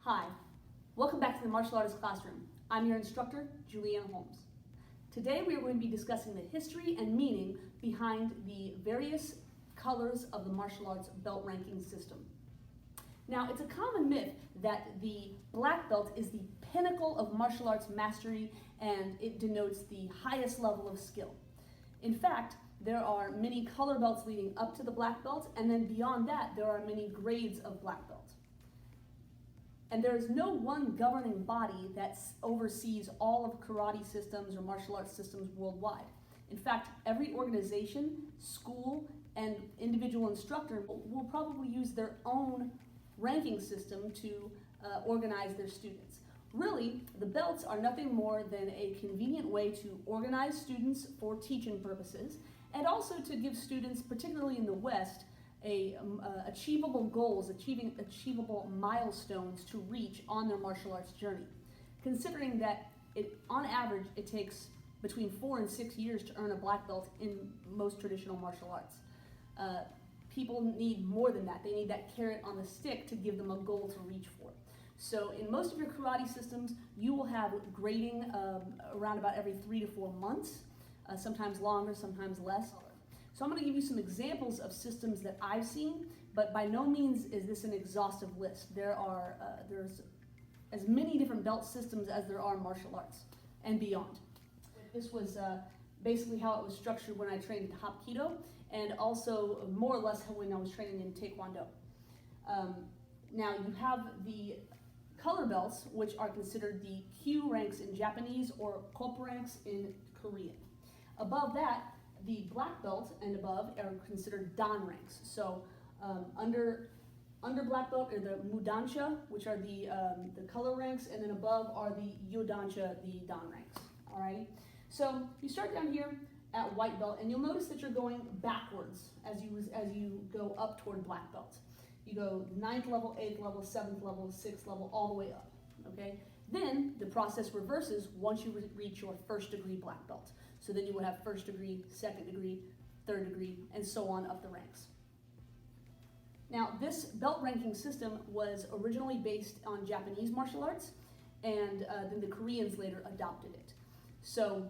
Hi, welcome back to the Martial Artist Classroom. I'm your instructor, Julianne Holmes. Today we are going to be discussing the history and meaning behind the various colors of the martial arts belt ranking system. Now, it's a common myth that the black belt is the pinnacle of martial arts mastery and it denotes the highest level of skill. In fact, there are many color belts leading up to the black belt, and then beyond that, there are many grades of black belt. And there is no one governing body that oversees all of karate systems or martial arts systems worldwide. In fact, every organization, school, and individual instructor will probably use their own ranking system to organize their students. Really, the belts are nothing more than a convenient way to organize students for teaching purposes, and also to give students, particularly in the West, achievable goals, achievable milestones to reach on their martial arts journey. Considering that on average it takes between 4 and 6 years to earn a black belt in most traditional martial arts. People need more than that. They need that carrot on the stick to give them a goal to reach for. So in most of your karate systems, you will have grading around about every 3 to 4 months, sometimes longer, sometimes less. So I'm going to give you some examples of systems that I've seen, but by no means is this an exhaustive list. There's as many different belt systems as there are martial arts and beyond. This was basically how it was structured when I trained in Hapkido, and also more or less when I was training in Taekwondo. Now you have the color belts, which are considered the Q ranks in Japanese or Kop ranks in Korean. Above that, the black belt and above are considered Dan ranks. So under black belt are the Mudansha, which are the color ranks, and then above are the Yodansha, the Dan ranks. Alrighty. So you start down here at white belt, and you'll notice that you're going backwards as you go up toward black belt. You go 9th level, 8th level, 7th level, 6th level, all the way up. Okay. Then the process reverses once you reach your 1st degree black belt. So then you would have 1st degree, 2nd degree, 3rd degree, and so on up the ranks. Now, this belt ranking system was originally based on Japanese martial arts, and then the Koreans later adopted it. So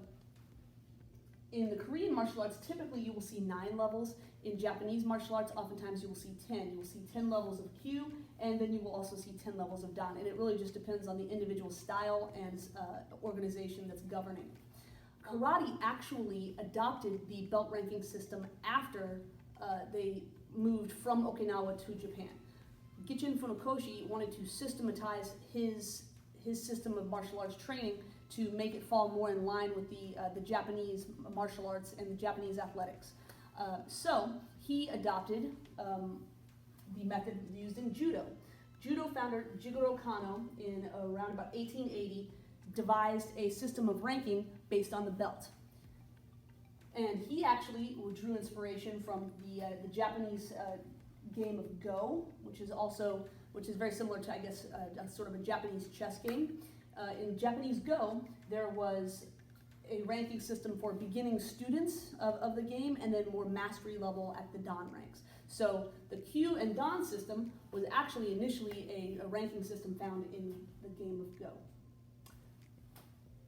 in the Korean martial arts, typically you will see 9 levels. In Japanese martial arts, oftentimes you will see 10. You will see 10 levels of Q, and then you will also see 10 levels of Dan. And it really just depends on the individual style and organization that's governing. Karate actually adopted the belt ranking system after they moved from Okinawa to Japan. Gichin Funakoshi wanted to systematize his system of martial arts training to make it fall more in line with the Japanese martial arts and the Japanese athletics. So he adopted the method used in Judo. Judo founder Jigoro Kano in around about 1880 devised a system of ranking based on the belt. And he actually drew inspiration from the Japanese game of Go, which is very similar to, I guess, sort of a Japanese chess game. In Japanese Go, there was a ranking system for beginning students of the game, and then more mastery level at the Dan ranks. So the Q and Dan system was actually initially a ranking system found in the game of Go.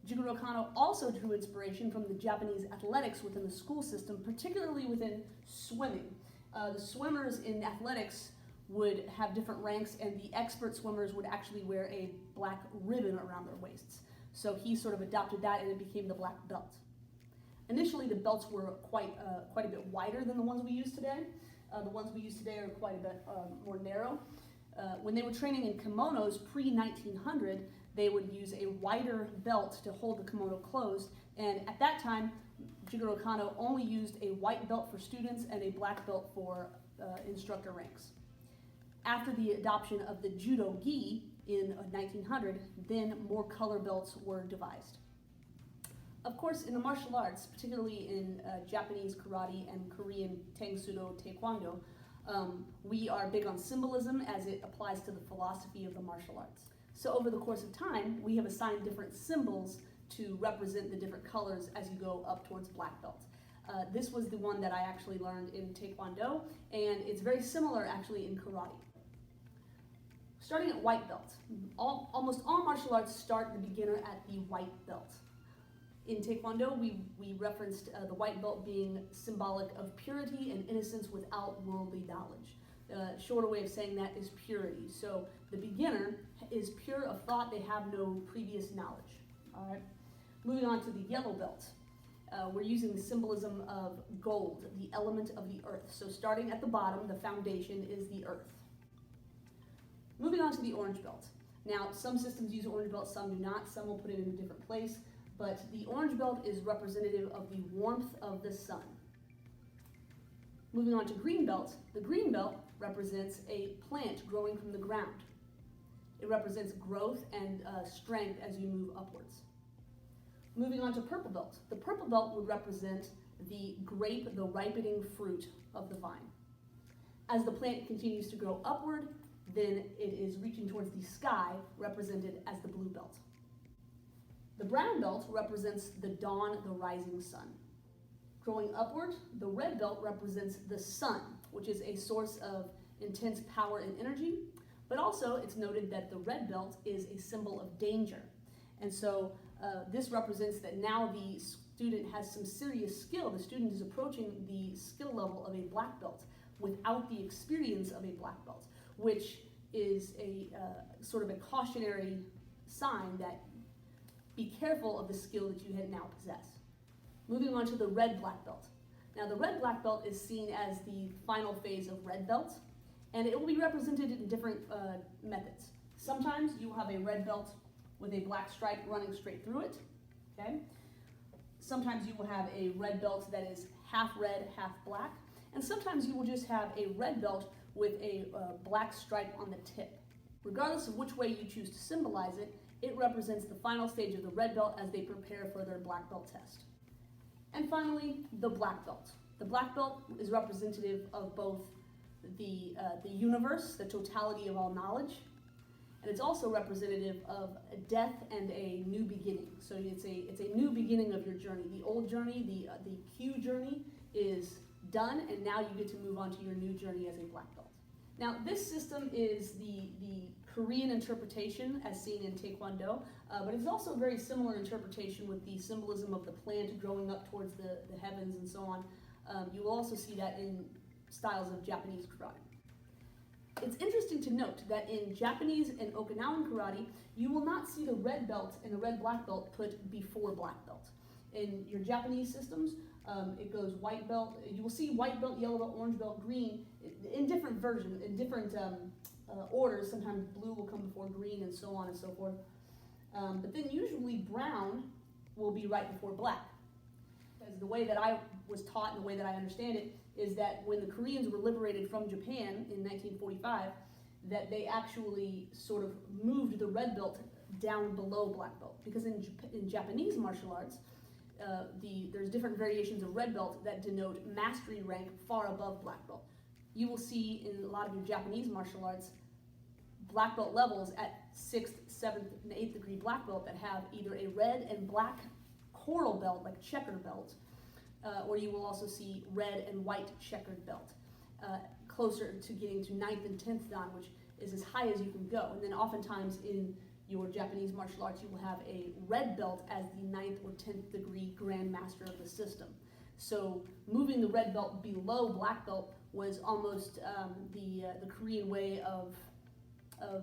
Jigoro Kano also drew inspiration from the Japanese athletics within the school system, particularly within swimming. The swimmers in athletics would have different ranks, and the expert swimmers would actually wear a black ribbon around their waists. So he sort of adopted that, and it became the black belt. Initially, the belts were quite a bit wider than the ones we use today. The ones we use today are quite a bit more narrow. When they were training in kimonos pre-1900, they would use a wider belt to hold the kimono closed, and at that time, Jigoro Kano only used a white belt for students and a black belt for instructor ranks. After the adoption of the Judo Gi in 1900, then more color belts were devised. Of course, in the martial arts, particularly in Japanese karate and Korean Tangsudo Taekwondo, we are big on symbolism as it applies to the philosophy of the martial arts. So over the course of time, we have assigned different symbols to represent the different colors as you go up towards black belt. This was the one that I actually learned in Taekwondo, and it's very similar actually in karate. Starting at white belt. Almost all martial arts start the beginner at the white belt. In Taekwondo, we referenced the white belt being symbolic of purity and innocence without worldly knowledge. The shorter way of saying that is purity. So the beginner is pure of thought, they have no previous knowledge. All right. Moving on to the yellow belt. We're using the symbolism of gold, the element of the earth. So starting at the bottom, the foundation is the earth. Moving on to the orange belt. Now, some systems use orange belt, some do not. Some will put it in a different place. But the orange belt is representative of the warmth of the sun. Moving on to green belt. The green belt represents a plant growing from the ground. It represents growth and strength as you move upwards. Moving on to purple belt. The purple belt would represent the grape, the ripening fruit of the vine. As the plant continues to grow upward, then it is reaching towards the sky, represented as the blue belt. The brown belt represents the dawn, the rising sun. Growing upward, the red belt represents the sun, which is a source of intense power and energy, but also it's noted that the red belt is a symbol of danger. And so this represents that now the student has some serious skill. The student is approaching the skill level of a black belt without the experience of a black belt, which is a sort of a cautionary sign that be careful of the skill that you now possess. Moving on to the red-black belt. Now the red-black belt is seen as the final phase of red belt, and it will be represented in different methods. Sometimes you will have a red belt with a black stripe running straight through it, okay? Sometimes you will have a red belt that is half red, half black, and sometimes you will just have a red belt with a black stripe on the tip. Regardless of which way you choose to symbolize it, it represents the final stage of the red belt as they prepare for their black belt test. And finally, the black belt. The black belt is representative of both the universe, the totality of all knowledge, and it's also representative of a death and a new beginning. So it's a new beginning of your journey. The old journey, the Q journey is done, and now you get to move on to your new journey as a black belt. Now, this system is the Korean interpretation as seen in Taekwondo, but it's also a very similar interpretation with the symbolism of the plant growing up towards the heavens and so on. You will also see that in styles of Japanese karate. It's interesting to note that in Japanese and Okinawan karate, you will not see the red belt and the red-black belt put before black belt. In your Japanese systems, it goes white belt. You will see white belt, yellow belt, orange belt, green in different versions, in different orders. Sometimes blue will come before green and so on and so forth. But then usually brown will be right before black. Because the way that I was taught and the way that I understand it is that when the Koreans were liberated from Japan in 1945, that they actually sort of moved the red belt down below black belt. Because in Japanese martial arts, there's different variations of red belt that denote mastery rank far above black belt. You will see in a lot of your Japanese martial arts black belt levels at 6th, 7th, and 8th degree black belt that have either a red and black coral belt, like checker belt, or you will also see red and white checkered belt, closer to getting to 9th and 10th dan, which is as high as you can go. And then oftentimes in your Japanese martial arts, you will have a red belt as the 9th or 10th degree grand master of the system. So moving the red belt below black belt was almost the Korean way of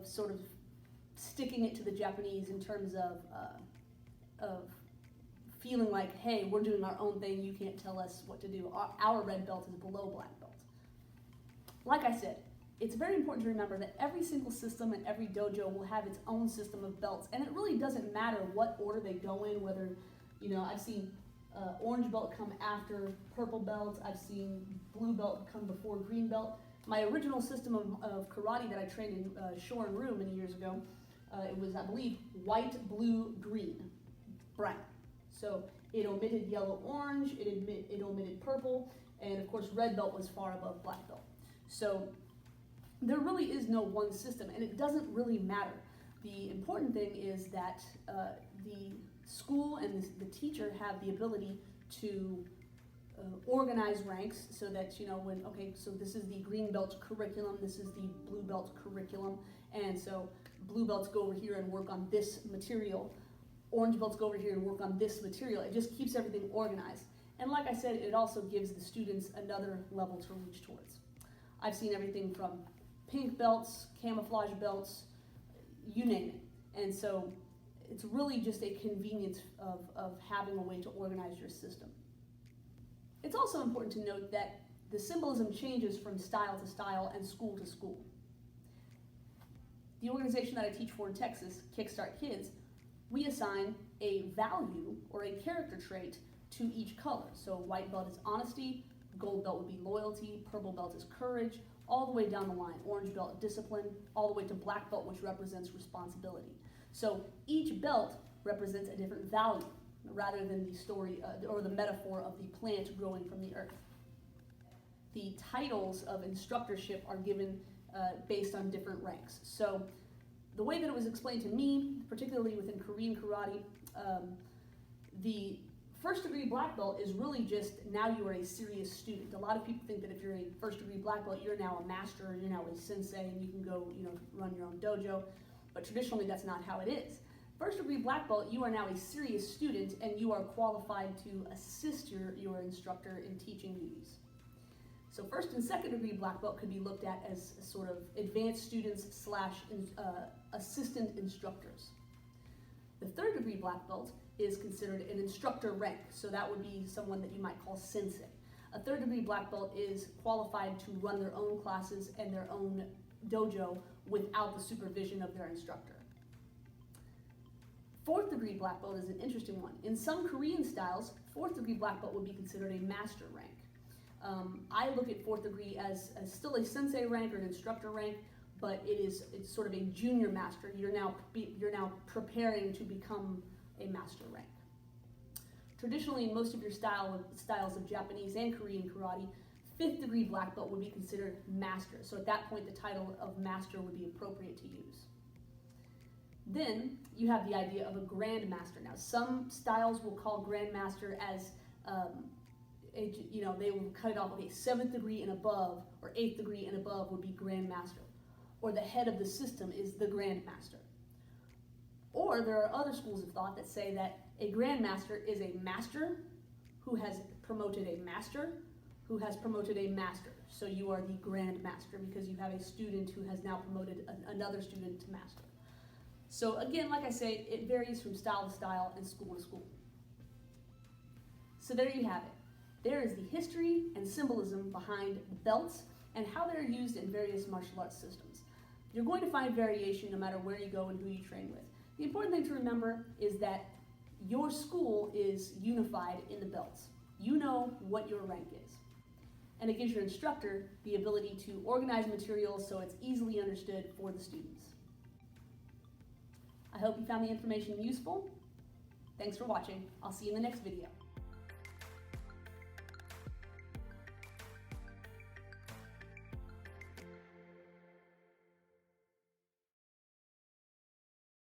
sort of sticking it to the Japanese in terms of feeling like, hey, we're doing our own thing, you can't tell us what to do. Our red belt is below black belt. Like I said, it's very important to remember that every single system and every dojo will have its own system of belts, and it really doesn't matter what order they go in, whether, I've seen orange belt come after purple belt, I've seen blue belt come before green belt. My original system of karate that I trained in Shorin-ryu many years ago, it was, I believe, white, blue, green, brown. So it omitted yellow, orange, it omitted purple, and of course red belt was far above black belt. So there really is no one system, and it doesn't really matter. The important thing is that the school and the teacher have the ability to organize ranks so that, you know, when, okay, so this is the green belt curriculum, this is the blue belt curriculum, and so blue belts go over here and work on this material, orange belts go over here and work on this material. It just keeps everything organized. And like I said, it also gives the students another level to reach towards. I've seen everything from pink belts, camouflage belts, you name it. And so it's really just a convenience of having a way to organize your system. It's also important to note that the symbolism changes from style to style and school to school. The organization that I teach for in Texas, Kickstart Kids, we assign a value or a character trait to each color. So white belt is honesty, gold belt would be loyalty, purple belt is courage, all the way down the line. Orange belt, discipline, all the way to black belt, which represents responsibility. So each belt represents a different value, rather than the story or the metaphor of the plant growing from the earth. The titles of instructorship are given based on different ranks. So the way that it was explained to me, particularly within Korean karate, the first degree black belt is really just now you are a serious student. A lot of people think that if you're a first degree black belt, you're now a master, you're now a sensei, and you can go, you know, run your own dojo. But traditionally, that's not how it is. First degree black belt, you are now a serious student and you are qualified to assist your instructor in teaching duties. So first and second degree black belt could be looked at as sort of advanced students / assistant instructors. The third degree black belt is considered an instructor rank, so that would be someone that you might call sensei. A third degree black belt is qualified to run their own classes and their own dojo without the supervision of their instructor. Fourth degree black belt is an interesting one. In some Korean styles, fourth degree black belt would be considered a master rank. I look at fourth degree as still a sensei rank or an instructor rank, but it's sort of a junior master. You're now preparing to become a master rank. Traditionally, in most of your styles of Japanese and Korean karate, fifth degree black belt would be considered master. So at that point, the title of master would be appropriate to use. Then you have the idea of a grand master. Now, some styles will call grand master as, they will cut it off, okay, 7th degree and above or 8th degree and above would be grand master. Or the head of the system is the grand master. Or there are other schools of thought that say that a grand master is a master who has promoted a master who has promoted a master. So you are the grand master because you have a student who has now promoted another student to master. So again, like I say, it varies from style to style and school to school. So there you have it. There is the history and symbolism behind the belts and how they're used in various martial arts systems. You're going to find variation no matter where you go and who you train with. The important thing to remember is that your school is unified in the belts. You know what your rank is. And it gives your instructor the ability to organize materials so it's easily understood for the students. I hope you found the information useful. Thanks for watching. I'll see you in the next video.